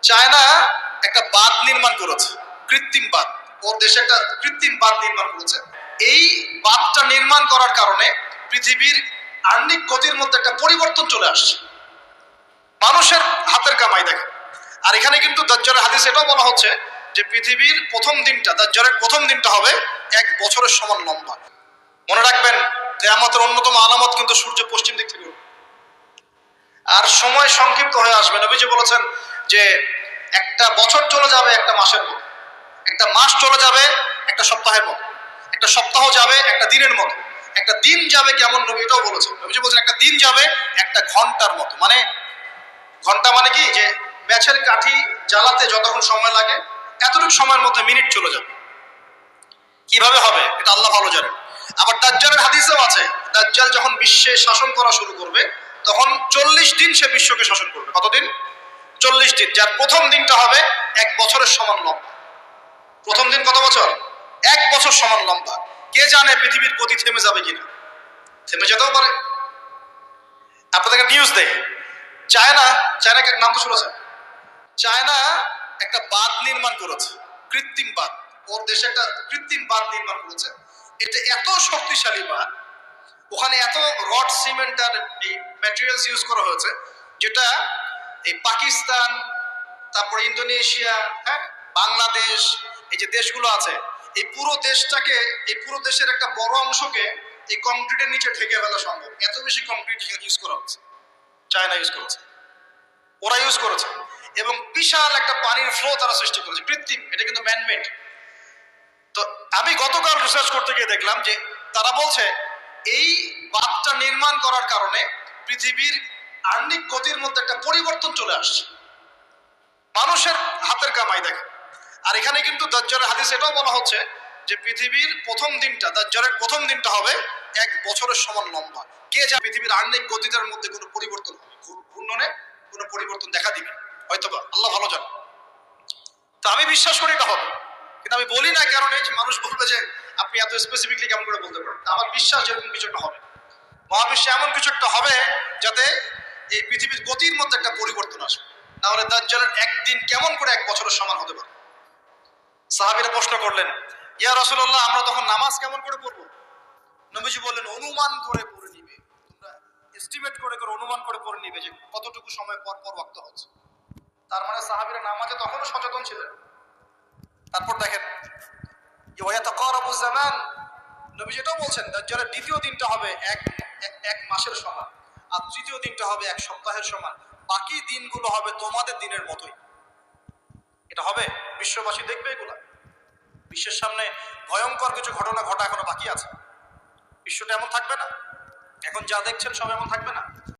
China একটা বাঁধ নির্মাণ করেছে, কৃত্রিম বাঁধ। ওর দেশে একটা কৃত্রিম বাঁধ নির্মাণ করেছে। এই বাঁধটা নির্মাণ করার কারণে পৃথিবীর আহ্নিক গতির মধ্যে একটা পরিবর্তন চলে আসছে। মানুষের হাতের কামাই দেখে। আর এখানে কিন্তু দাজ্জালের হাদিস এটাও বলা হচ্ছে যে পৃথিবীর প্রথম দিনটা, দাজ্জালের প্রথম দিনটা হবে 1 বছরের সমান লম্বা। মনে রাখবেন, কিয়ামতের অন্যতম আলামত কিন্তু সূর্য পশ্চিম দিক থেকে উঠবে। আর সময় সংক্ষিপ্ত হয়ে আসবে। নবীজি বলেছেন যে একটা বছর চলে যাবে একটা মাসের মতো, একটা মাস চলে যাবে একটা সপ্তাহের মতো, একটা সপ্তাহ যাবে একটা দিনের মতো, একটা দিন যাবে কেমন, নবী এটাও বলেছেন। নবীজি বলেছেন একটা দিন যাবে একটা ঘন্টার মতো। মানে ঘন্টা মানে কি, যে ব্যাছের কাঠি জ্বালাতে যতক্ষণ সময় লাগে এতটুকু সময়ের মধ্যে মিনিট চলে যাবে। কিভাবে হবে এটা আল্লাহ ভালো জানেন। আবার দাজ্জালের হাদিসেও আছে, দাজ্জাল যখন বিশ্বে শাসন করা শুরু করবে তখন 40 দিন সে বিশ্বকে শাসন করবে। কতদিন? 40 দিন। যার প্রথম দিনটা হবে 1 বছরের সমান লম্বা। প্রথম দিন কত বছর? 1 বছর সমান লম্বা। কে জানে পৃথিবীর গতি থেমে যাবে কিনা? থেমে যেতেও পারে। আপনাদেরকে নিউজ দেয়, চায়নাকে নাম তো শুনেছেন? চায়না একটা বাঁধ নির্মাণ করেছে, কৃত্রিম বাঁধ। ওর দেশে একটা কৃত্রিম বাঁধ নির্মাণ করেছে। এটা এত শক্তিশালী বাঁধ, ওখানে এত রড সিমেন্ট আর এই ম্যাটেরিয়ালস ইউজ করা হয়েছে, যেটা এই পাকিস্তান, তারপরে ইন্দোনেশিয়া, হ্যাঁ, বাংলাদেশ, এই যে দেশগুলো আছে, এই পুরো দেশটাকে, এই পুরো দেশের একটা বড় অংশকে এই কংক্রিটের নিচে ঢেকে ফেলা সম্ভব। এত বেশি কংক্রিট ইউজ করা হচ্ছে। চায়না ইউজ করেছে, ওরা ইউজ করেছে। এবং বিশাল একটা পানির ফ্লো তারা সৃষ্টি করেছে, কৃত্রিম। এটা কিন্তু ম্যানমেড। তো আমি গতকাল রিসার্চ করতে গিয়ে দেখলাম যে তারা বলছে এই বাঁধটা নির্মাণ করার কারণে পৃথিবীর আহ্নিক গতির মধ্যে একটা পরিবর্তন চলে আসছে। মানুষের হাতের কামাই দেখে। আর এখানে কিন্তু দাজ্জালের হাদিস এটাও বলা হচ্ছে যে পৃথিবীর প্রথম দিনটা, দাজ্জালের প্রথম দিনটা হবে 1 বছরের সমান লম্বা। কে জানে পৃথিবীর আহ্নিক গতিটার মধ্যে কোনো পরিবর্তন হবে, ঘূর্ণনে কোনো পরিবর্তন দেখা দিবে, হয়তোবা, আল্লাহ ভালো জানে। তো আমি বিশ্বাস করি এটা হবে, কিন্তু আমি বলি না কারণে যে মানুষ বলবে যে আপনি এত স্পেসিফিকলি কেমন করে বলতে পারেন। আমার বিশ্বাস যেরকম কিছু একটা হবে, মহাবিশ্বে এমন কিছু একটা হবে যাতে এই পৃথিবীর গতির মধ্যে একটা পরিবর্তন আসবে। তাহলে দাজ্জালের একদিন কেমন করে 1 বছরের সমান হতে পারে? সাহাবীরা প্রশ্ন করলেন, ইয়া রাসূলুল্লাহ, আমরা তখন নামাজ কেমন করে পড়বো? নবীজি বললেন, অনুমান করে পড়ে নিবে। তোমরা এস্টিমেট করে অনুমান করে পড়ে নিবে যে কতটুকু সময় পর পর ওয়াক্ত হচ্ছে। তার মানে সাহাবীরা নামাজে তখনও সচেতন ছিলেন। তারপর দেখেন, ইয়াতাকারাবু জামান, নবীজি এটাও বলছেন দাজ্জালের দ্বিতীয় দিনটা হবে এক মাসের সমান, আর তৃতীয় দিনটা হবে 1 সপ্তাহের সমান। বাকি দিনগুলো হবে তোমাদের দিনের মতোই। এটা হবে, বিশ্ববাসী দেখবে এগুলা। বিশ্বের সামনে ভয়ঙ্কর কিছু ঘটনা ঘটা এখনো বাকি আছে। বিশ্বটা এমন থাকবে না, এখন যা দেখছেন সব এমন থাকবে না।